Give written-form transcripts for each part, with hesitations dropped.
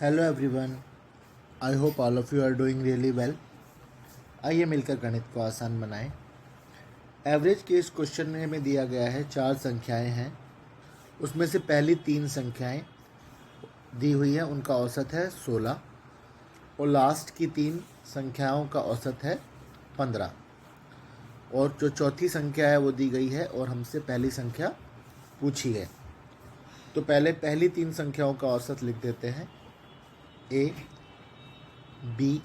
Hello everyone, I hope all of you are doing really well. आइए मिलकर गणित को आसान बनाएं। एवरेज के इस क्वेश्चन में दिया गया है 4 संख्याएं हैं, उसमें से पहली 3 संख्याएं दी हुई है, उनका औसत है 16 और लास्ट की 3 संख्याओं का औसत है 15 और जो चौथी संख्या है वो दी गई है और हमसे पहली संख्या पूछी है। तो पहले पहली 3 संख्याओं का औसत लिख देते हैं, ए, बी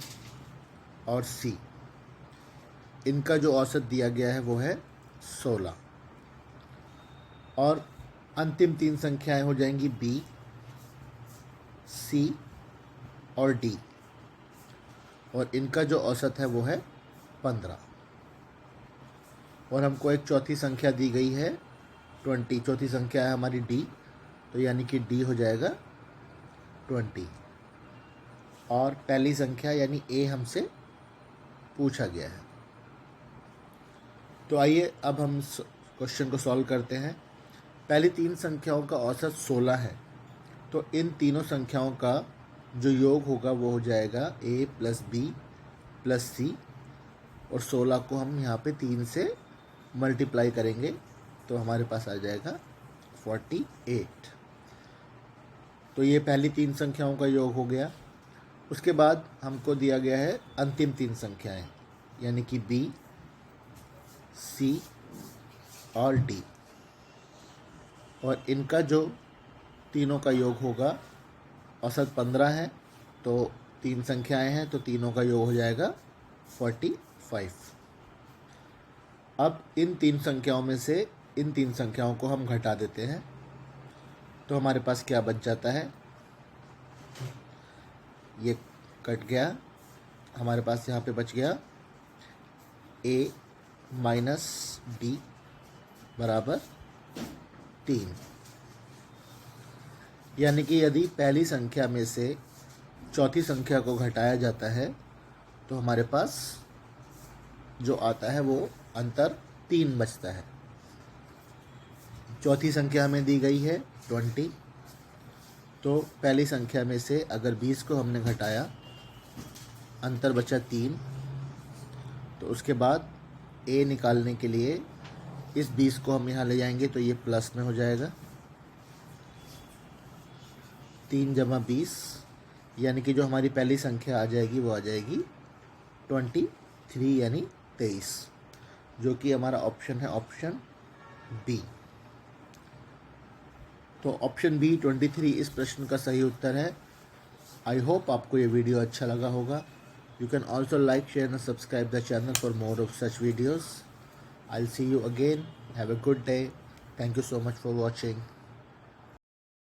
और सी। इनका जो औसत दिया गया है वो है 16 और अंतिम 3 संख्याएं हो जाएंगी बी, सी और डी और इनका जो औसत है वो है 15 और हमको एक चौथी संख्या दी गई है 20। चौथी संख्या है हमारी डी, तो यानी कि डी हो जाएगा 20 और पहली संख्या यानी ए हमसे पूछा गया है। तो आइए अब हम क्वेश्चन को सॉल्व करते हैं। पहली 3 संख्याओं का औसत 16 है, तो इन तीनों संख्याओं का जो योग होगा वो हो जाएगा a प्लस बी प्लस सी और 16 को हम यहाँ पे 3 से मल्टीप्लाई करेंगे तो हमारे पास आ जाएगा 48। तो ये पहली 3 संख्याओं का योग हो गया। उसके बाद हमको दिया गया है अंतिम 3 संख्याएं यानी कि बी, सी और डी और इनका जो तीनों का योग होगा, औसत 15 है तो 3 संख्याएं हैं तो तीनों का योग हो जाएगा 45। अब इन 3 संख्याओं में से इन 3 संख्याओं को हम घटा देते हैं तो हमारे पास क्या बच जाता है, ये कट गया, हमारे पास यहाँ पे बच गया a माइनस डी बराबर 3। यानी कि यदि पहली संख्या में से चौथी संख्या को घटाया जाता है तो हमारे पास जो आता है वो अंतर 3 बचता है। चौथी संख्या हमें दी गई है 20, तो पहली संख्या में से अगर 20 को हमने घटाया, अंतर बचा 3, तो उसके बाद a निकालने के लिए इस 20 को हम यहाँ ले जाएंगे तो ये प्लस में हो जाएगा, 3 जमा 20 यानी कि जो हमारी पहली संख्या आ जाएगी वो आ जाएगी 23 यानी 23, जो कि हमारा ऑप्शन है ऑप्शन बी। तो ऑप्शन बी 23 इस प्रश्न का सही उत्तर है। आई होप आपको ये वीडियो अच्छा लगा होगा। You can also like, share and subscribe the channel for more of such videos. I will see you again. Have a good day. Thank you so much for watching.